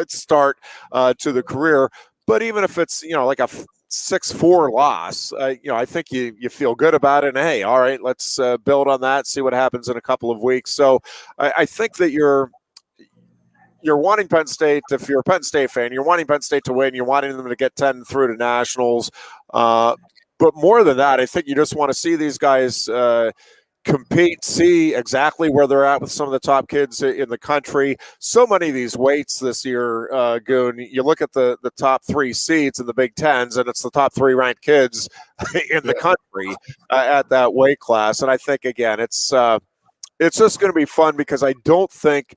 start to the career. But even if it's, like a 6-4 loss, I think you feel good about it. And hey, all right, let's build on that, see what happens in a couple of weeks. So I think that you're wanting Penn State, if you're a Penn State fan, you're wanting Penn State to win. You're wanting them to get 10 through to nationals. But more than that, I think you just want to see these guys compete, see exactly where they're at with some of the top kids in the country. So many of these weights this year, Goon, you look at the top 3 seeds in the Big Tens, and it's the top 3 ranked kids in the country at that weight class. And I think, again, it's just going to be fun because I don't think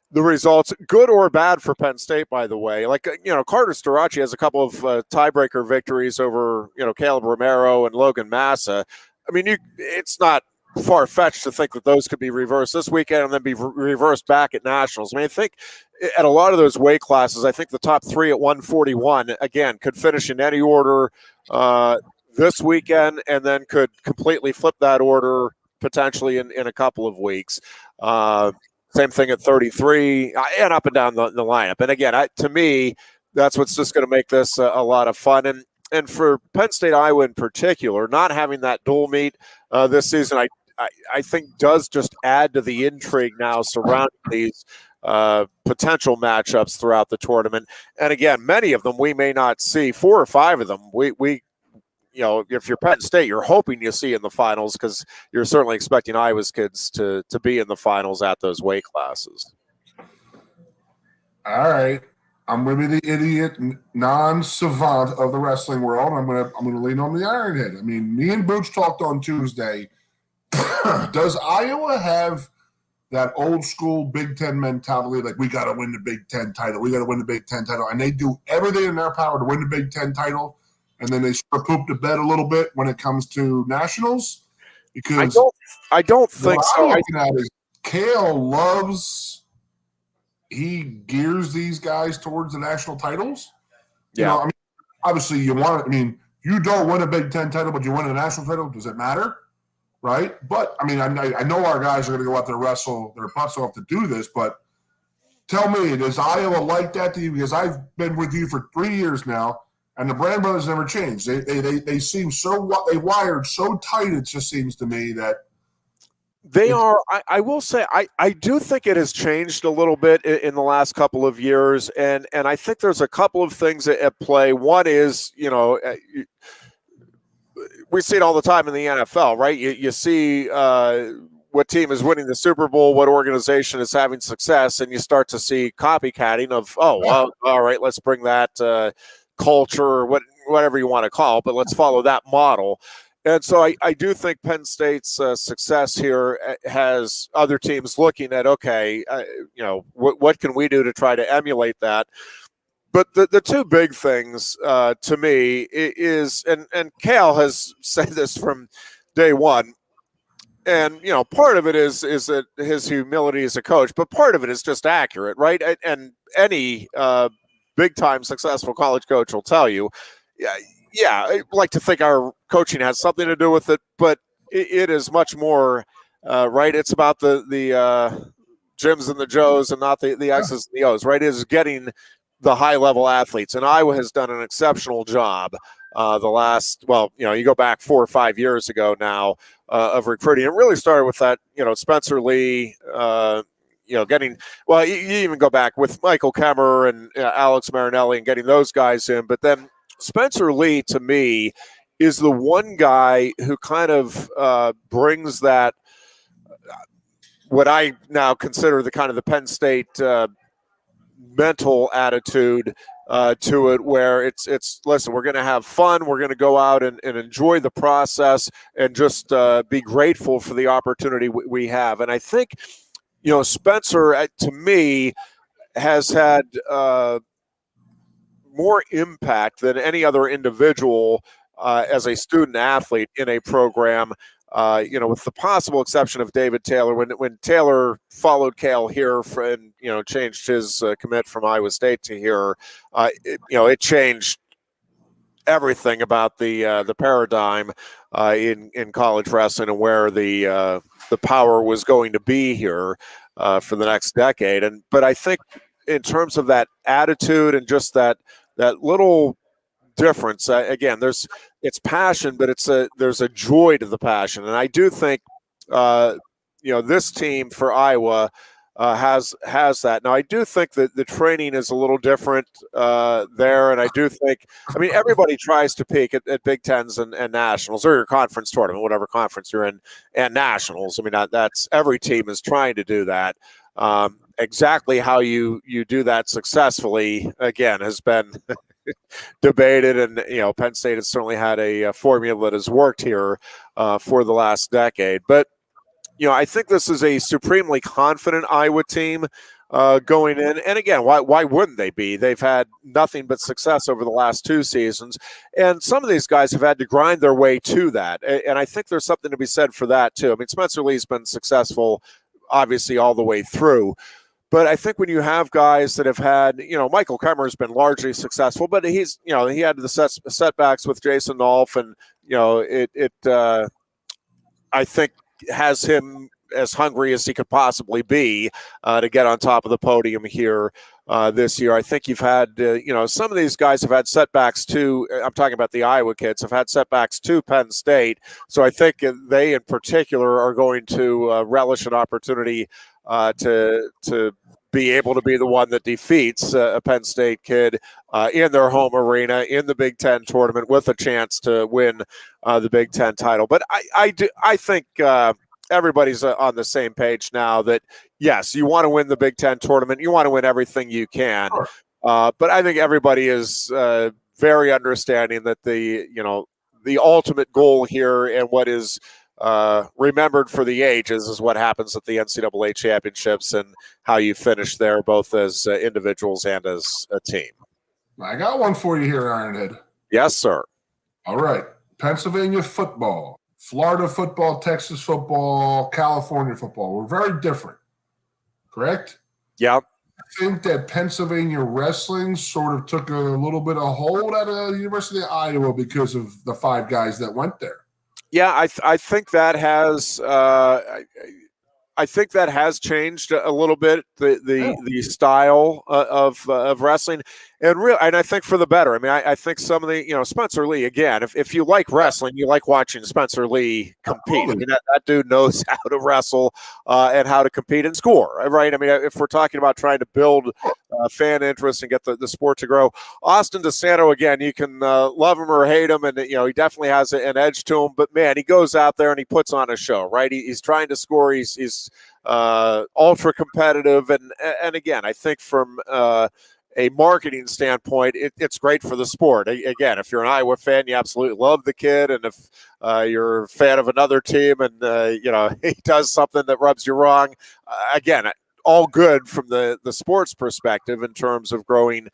the results, good or bad for Penn State, by the way, like, Carter Starachi has a couple of tiebreaker victories over, Caleb Romero and Logan Massa. I mean, it's not far-fetched to think that those could be reversed this weekend and then be reversed back at nationals. I mean, I think at a lot of those weight classes, I think the top 3 at 141, again, could finish in any order this weekend and then could completely flip that order potentially in a couple of weeks. Same thing at 33 and up and down the lineup. And again, to me, that's what's just going to make this a lot of fun. And for Penn State, Iowa in particular, not having that dual meet this season, I think does just add to the intrigue now surrounding these potential matchups throughout the tournament. And again, many of them we may not see. 4 or 5 of them we if you're Penn State, you're hoping you see in the finals because you're certainly expecting Iowa's kids to be in the finals at those weight classes. All right. I'm going to be the idiot non-savant of the wrestling world. I'm going to lean on the Ironhead. I mean, me and Booch talked on Tuesday. Does Iowa have that old school Big Ten mentality, like we got to win the Big Ten title, we got to win the Big Ten title, and they do everything in their power to win the Big Ten title, and then they sort of poop the bed a little bit when it comes to nationals? Because I don't think so. I'm looking at is Cael loves. He gears these guys towards the national titles. Yeah. I mean, obviously you want. I mean, you don't win a Big Ten title, but you win a national title. Does it matter? Right? But, I mean, I know our guys are going to go out there and wrestle their butts off to do this, but tell me, does Iowa like that to you? Because I've been with you for 3 years now, and the Brand Brothers never changed. They seem they wired so tight, it just seems to me that they are. I will say, I do think it has changed a little bit in the last couple of years, and I think there's a couple of things at play. One is, we see it all the time in the NFL, right? You see what team is winning the Super Bowl, what organization is having success, and you start to see copycatting of, all right, let's bring that culture or whatever you want to call it, but let's follow that model. And so I do think Penn State's success here has other teams looking at, okay, what can we do to try to emulate that? But the 2 big things to me is, and Cael has said this from day one, and part of it is that his humility as a coach, but part of it is just accurate, right? And any big time successful college coach will tell you, yeah, I like to think our coaching has something to do with it, but it is much more, right? It's about the Jims and the Joes and not the X's and the O's, right? It is getting the high-level athletes, and Iowa has done an exceptional job the last, you go back 4 or 5 years ago now of recruiting. It really started with that, Spencer Lee, getting, you even go back with Michael Kemmer and Alex Marinelli and getting those guys in, but then Spencer Lee, to me, is the one guy who kind of brings that, what I now consider the kind of the Penn State mental attitude to it, where it's listen, we're going to have fun, we're going to go out and enjoy the process, and just be grateful for the opportunity we have. And I think, Spencer, to me, has had more impact than any other individual as a student athlete in a program. With the possible exception of David Taylor, when Taylor followed Cael here and changed his commit from Iowa State to here, it changed everything about the paradigm in college wrestling and where the power was going to be here for the next decade. But I think in terms of that attitude and just that little difference, again, it's passion, but there's a joy to the passion. And I do think this team for Iowa has that. Now, I do think that the training is a little different there, and I do think, everybody tries to peak at Big Tens and nationals, or your conference tournament, whatever conference you're in, and nationals. That's every team is trying to do that. Exactly how you do that successfully, again, has been debated, and Penn State has certainly had a formula that has worked here for the last decade. But I think this is a supremely confident Iowa team going in. And again, why wouldn't they be? They've had nothing but success over the last 2 seasons, and some of these guys have had to grind their way to that. And I think there's something to be said for that too. Spencer Lee's been successful, obviously, all the way through. But I think when you have guys that have had, Michael Kemmer has been largely successful, but he had the setbacks with Jason Nolf, and I think has him as hungry as he could possibly be to get on top of the podium here this year. I think you've had, some of these guys have had setbacks too. I'm talking about the Iowa kids have had setbacks to Penn State. So I think they in particular are going to relish an opportunity to be able to be the one that defeats a Penn State kid in their home arena in the Big Ten tournament with a chance to win the Big Ten title. But I think everybody's on the same page now that, yes, you want to win the Big Ten tournament. You want to win everything you can. But I think everybody is very understanding that the ultimate goal here and what is remembered for the ages is what happens at the NCAA championships and how you finish there, both as individuals and as a team. I got one for you here, Ironhead. Yes, sir. All right. Pennsylvania football, Florida football, Texas football, California football. We're very different, correct? Yeah. I think that Pennsylvania wrestling sort of took a little bit of hold at the University of Iowa because of the 5 guys that went there. Yeah, I think that has I think that has changed a little bit the style of wrestling, and I think for the better. I think some of the Spencer Lee, again. If you like wrestling, you like watching Spencer Lee compete. That dude knows how to wrestle and how to compete and score. Right? If we're talking about trying to build fan interest and get the sport to grow, Austin DeSanto, again, you can love him or hate him, and he definitely has an edge to him. But man, he goes out there and he puts on a show. Right? He's trying to score. He's ultra competitive, and again, I think from a marketing standpoint, it's great for the sport. Again, if you're an Iowa fan, you absolutely love the kid, and if you're a fan of another team and he does something that rubs you wrong, again, all good from the sports perspective in terms of growing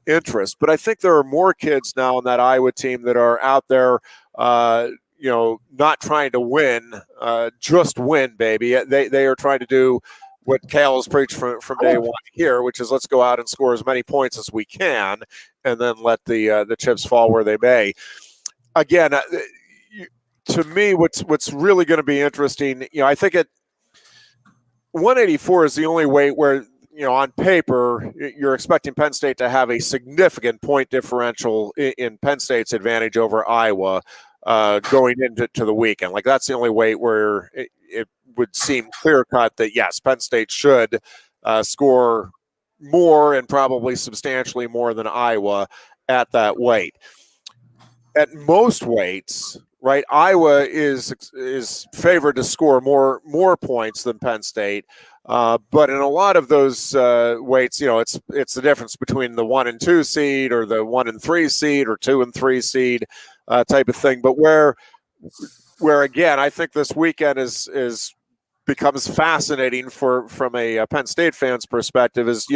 interest. But I think there are more kids now on that Iowa team that are out there not trying to win, just win, baby. They are trying to do what Cael has preached from day one here, which is let's go out and score as many points as we can, and then let the chips fall where they may. Again, to me, what's really going to be interesting, I think at 184 is the only weight where, on paper, you're expecting Penn State to have a significant point differential in Penn State's advantage over Iowa going into the weekend. Like, that's the only weight where it would seem clear-cut that, yes, Penn State should score more and probably substantially more than Iowa at that weight. at most weights, right, Iowa is favored to score more points than Penn State. But in a lot of those weights, it's the difference between the 1 and 2 seed or the 1 and 3 seed or 2 and 3 seed type of thing. But where again, I think this weekend is becomes fascinating from a Penn State fan's perspective is,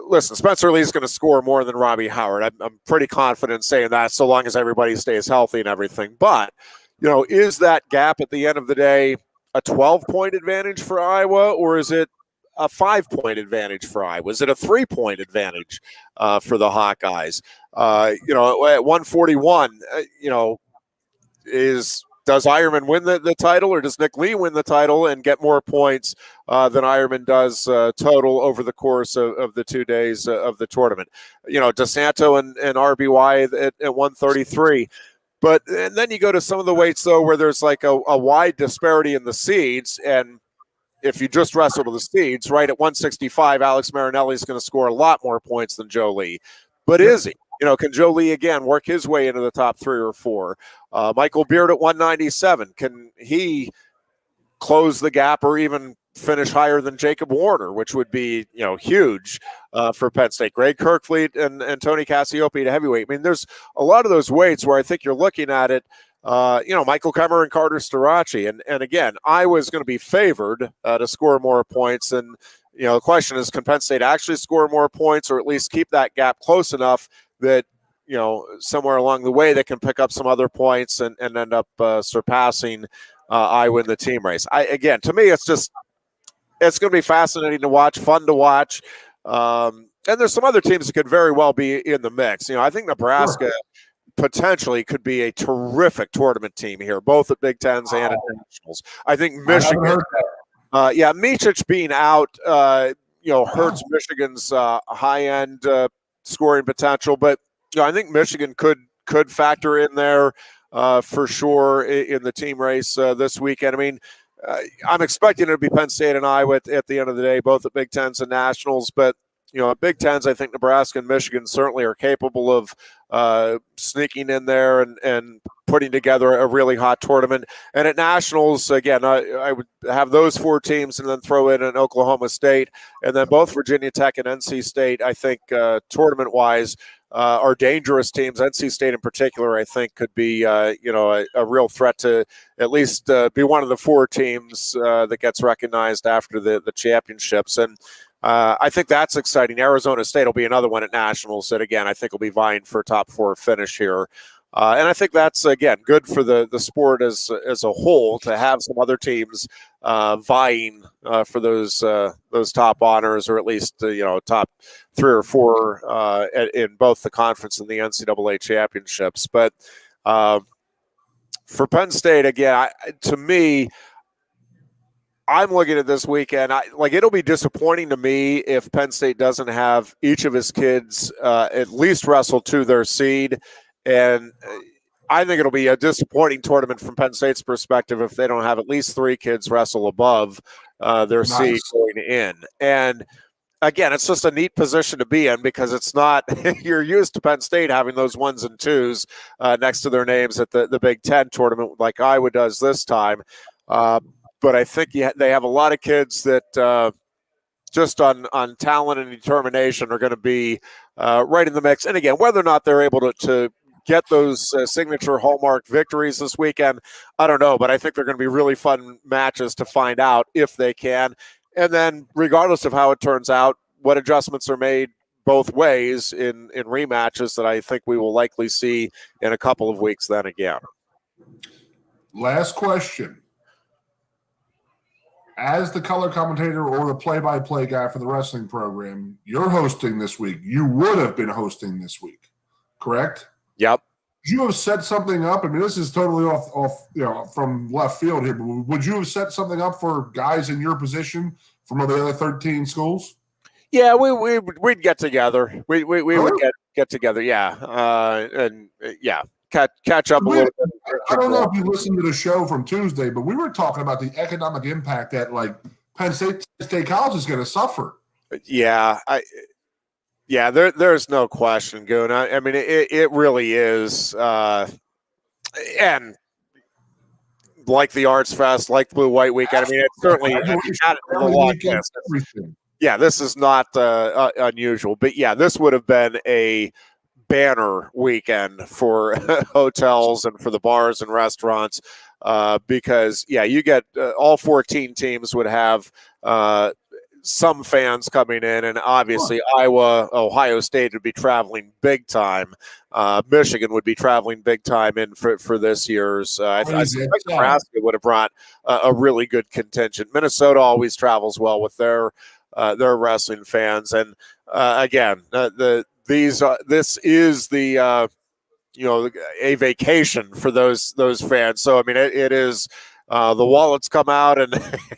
listen, Spencer Lee's going to score more than Robbie Howard. I'm pretty confident saying that, so long as everybody stays healthy and everything. But, is that gap at the end of the day a 12-point advantage for Iowa, or is it a 5-point advantage for Iowa? Is it a 3-point advantage for the Hawkeyes? At 141, does Ironman win the title, or does Nick Lee win the title and get more points than Ironman does total over the course of the 2 days of the tournament? DeSanto and RBY at 133. And then you go to some of the weights, though, where there's like a wide disparity in the seeds. And if you just wrestle to the seeds, right, at 165, Alex Marinelli is going to score a lot more points than Joe Lee. But is he? Can Joe Lee, again, work his way into the top 3 or 4? Michael Beard at 197. Can he close the gap or even finish higher than Jacob Warner, which would be, huge for Penn State? Greg Kirkfleet and Tony Cassiope at heavyweight. I mean, there's a lot of those weights where I think you're looking at it, Michael Kemmer and Carter Starachi. And again, Iowa's going to be favored to score more points. And, the question is, can Penn State actually score more points, or at least keep that gap close enough that, somewhere along the way they can pick up some other points and end up surpassing Iowa in the team race. To me, it's going to be fascinating to watch, fun to watch. And there's some other teams that could very well be in the mix. I think Nebraska potentially could be a terrific tournament team here, both at Big Tens and at Nationals. I think Michigan, Micic being out, hurts Michigan's high-end scoring potential. But, I think Michigan could factor in there for sure in the team race this weekend. I mean, I'm expecting it to be Penn State and Iowa at the end of the day, both at Big Tens and Nationals. But, at Big Tens, I think Nebraska and Michigan certainly are capable of sneaking in there and putting together a really hot tournament. And at Nationals, again, I would have those 4 teams and then throw in an Oklahoma State. And then both Virginia Tech and NC State, I think, tournament-wise, are dangerous teams. NC State in particular, I think, could be, a real threat to at least be one of the 4 teams that gets recognized after the championships. And I think that's exciting. Arizona State will be another one at Nationals that, again, I think will be vying for a top 4 finish here. And I think that's, again, good for the sport as a whole to have some other teams vying for those top honors, or at least, top 3 or 4 in both the conference and the NCAA championships. But for Penn State, again, to me, I'm looking at this weekend. It'll be disappointing to me if Penn State doesn't have each of his kids at least wrestle to their seed. And I think it'll be a disappointing tournament from Penn State's perspective if they don't have at least 3 kids wrestle above their seed going in. And again, it's just a neat position to be in, because it's not – you're used to Penn State having those 1s and 2s next to their names at the Big Ten tournament like Iowa does this time. But I think they have a lot of kids that just on talent and determination are going to be right in the mix. And again, whether or not they're able to get those signature hallmark victories this weekend, I don't know. But I think they're going to be really fun matches to find out if they can. And then regardless of how it turns out, what adjustments are made both ways in rematches that I think we will likely see in a couple of weeks then again. Last question. As the color commentator or the play-by-play guy for the wrestling program, you're hosting this week. You would have been hosting this week, correct? Yep. Would you have set something up? I mean, this is totally off from left field here, but would you have set something up for guys in your position from the other 13 schools? Yeah, we'd get together. We would get together. Yeah, and catch up a little bit. I don't know if you listened to the show from Tuesday, but we were talking about the economic impact that Penn State College is going to suffer. Yeah, Yeah, there's no question, Goon. I mean, it really is, and like the Arts Fest, like Blue White Weekend. I mean, it's certainly had it in the long list. Yeah, this is not unusual, but yeah, this would have been a banner weekend for hotels and for the bars and restaurants because you get all 14 teams would have some fans coming in, and obviously Iowa, Ohio State would be traveling big time. Michigan would be traveling big time in for this year's. I think Nebraska would have brought a really good contingent. Minnesota always travels well with their wrestling fans, and again, this is the a vacation for those fans. So I mean, it is. The wallets come out and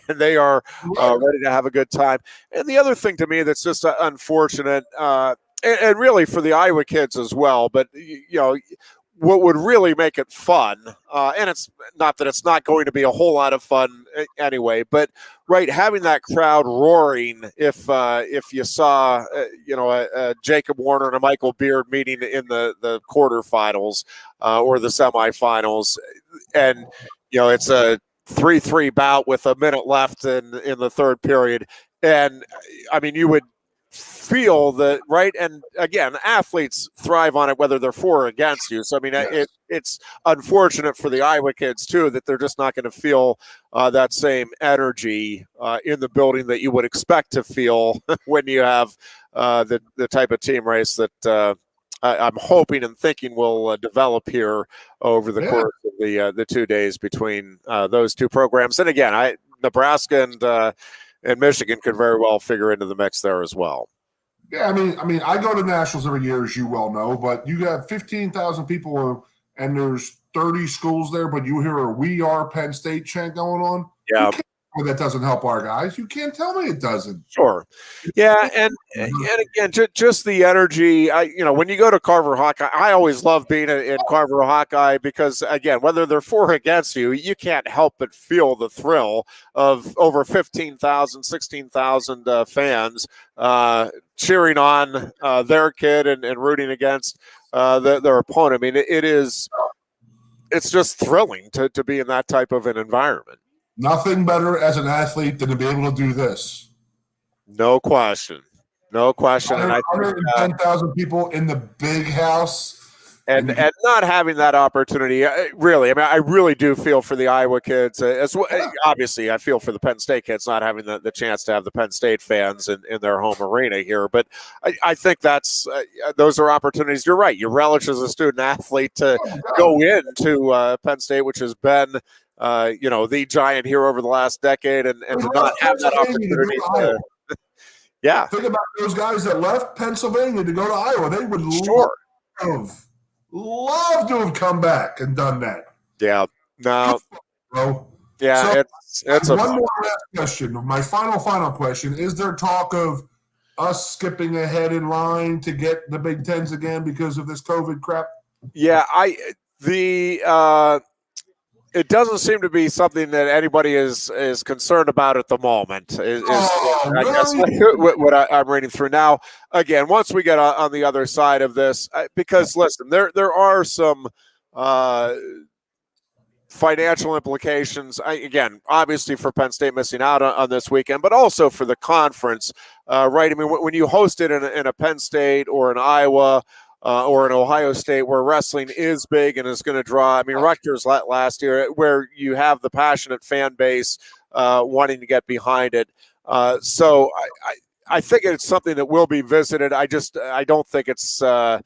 they are ready to have a good time. And the other thing to me that's just unfortunate, and really for the Iowa kids as well, but what would really make it fun, and it's not that it's not going to be a whole lot of fun anyway, but right, having that crowd roaring if you saw a Jacob Warner and a Michael Beard meeting in the quarterfinals or the semifinals, and it's a 3-3 bout with a minute left in the third period, and I mean you would feel that, right? And again, athletes thrive on it whether they're for or against you. So I mean, it's unfortunate for the Iowa kids too that they're just not going to feel that same energy in the building that you would expect to feel when you have the type of team race that I'm hoping and thinking will develop here over the course of the 2 days between those two programs. And again, Nebraska and Michigan could very well figure into the mix there as well. Yeah, I mean, I go to nationals every year, as you well know, but you got 15,000 people and there's 30 schools there, but you hear a "We Are Penn State" chant going on. Yeah. That doesn't help our guys. You can't tell me it doesn't. Sure. Yeah, and again, just the energy. When you go to Carver Hawkeye, I always love being in Carver Hawkeye because, again, whether they're for or against you, you can't help but feel the thrill of over 15,000, 16,000 fans cheering on their kid and rooting against their opponent. I mean, it's just thrilling to be in that type of an environment. Nothing better as an athlete than to be able to do this. No question. No question. 110,000 people in the big house. And not having that opportunity, really, I mean, I really do feel for the Iowa kids. As well. Obviously, I feel for the Penn State kids not having the chance to have the Penn State fans in their home arena here. But I think those are opportunities. You're right. You relish as a student athlete to go into Penn State, which has been the giant here over the last decade, and to not have that opportunity. Think about those guys that left Pennsylvania to go to Iowa. They would love to have come back and done that. Yeah. No. Bro. Yeah. So one more last question. My final question. Is there talk of us skipping ahead in line to get the Big Tens again because of this COVID crap? Yeah. It doesn't seem to be something that anybody is concerned about at the moment. I guess what I'm reading through now. Again, once we get on the other side of this, because listen, there are some financial implications. Again, obviously for Penn State missing out on this weekend, but also for the conference, right? I mean, when you host it in a Penn State or an Iowa. Or in Ohio State, where wrestling is big and is going to draw. I mean, Rutgers last year, where you have the passionate fan base wanting to get behind it. So I think it's something that will be visited. I don't think it's going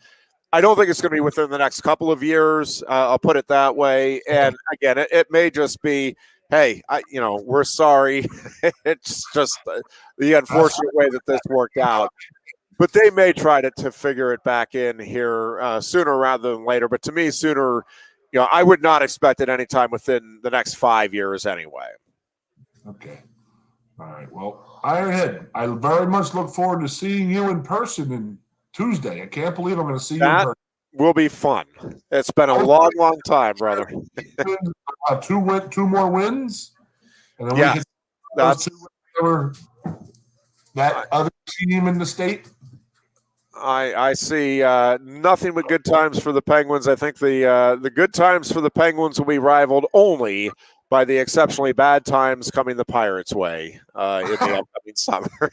to be within the next couple of years. I'll put it that way. And again, it may just be, hey, we're sorry. It's just the unfortunate way that this worked out. But they may try to figure it back in here sooner rather than later. But to me, sooner, I would not expect it anytime within the next 5 years anyway. Okay. All right. Well, Ironhead, I very much look forward to seeing you in person on Tuesday. I can't believe I'm going to see you in person. Will be fun. It's been a long, long time, brother. 2 more wins? And then yeah. That other team in the state? I see nothing but good times for the Penguins. I think the good times for the Penguins will be rivaled only by the exceptionally bad times coming the Pirates' way in the upcoming summer.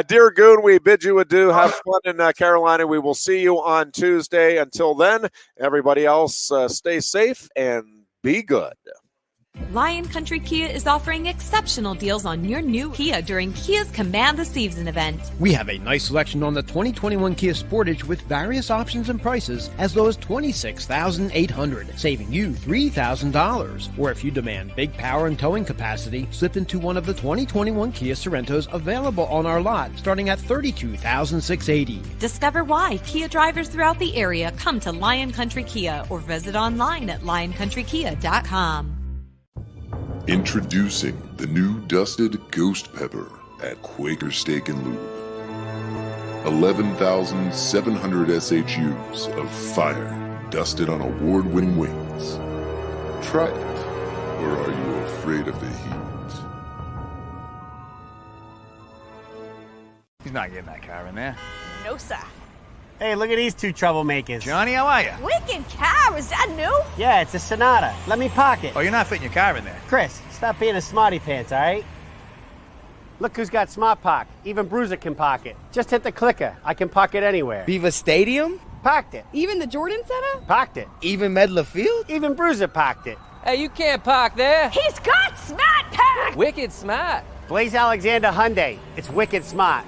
Dear Goon, we bid you adieu. Have fun in Carolina. We will see you on Tuesday. Until then, everybody else, stay safe and be good. Lion Country Kia is offering exceptional deals on your new Kia during Kia's Command the Season event. We have a nice selection on the 2021 Kia Sportage with various options and prices as low as $26,800, saving you $3,000. Or if you demand big power and towing capacity, slip into one of the 2021 Kia Sorentos available on our lot, starting at $32,680. Discover why Kia drivers throughout the area come to Lion Country Kia or visit online at lioncountrykia.com. Introducing the new dusted Ghost Pepper at Quaker Steak and Lube. 11,700 SHUs of fire dusted on award-winning wings. Try it, or are you afraid of the heat? He's not getting that car in there. No, sir. Hey, look at these two troublemakers. Johnny, how are you? Wicked car, is that new? Yeah, it's a Sonata. Let me park it. Oh, you're not fitting your car in there. Chris, stop being a smarty pants, all right? Look who's got Smart Park. Even Bruiser can park it. Just hit the clicker. I can park it anywhere. Beaver Stadium? Parked it. Even the Jordan Center? Parked it. Even Medler Field? Even Bruiser parked it. Hey, you can't park there. He's got Smart Pack! Wicked smart. Blaze Alexander Hyundai. It's wicked smart.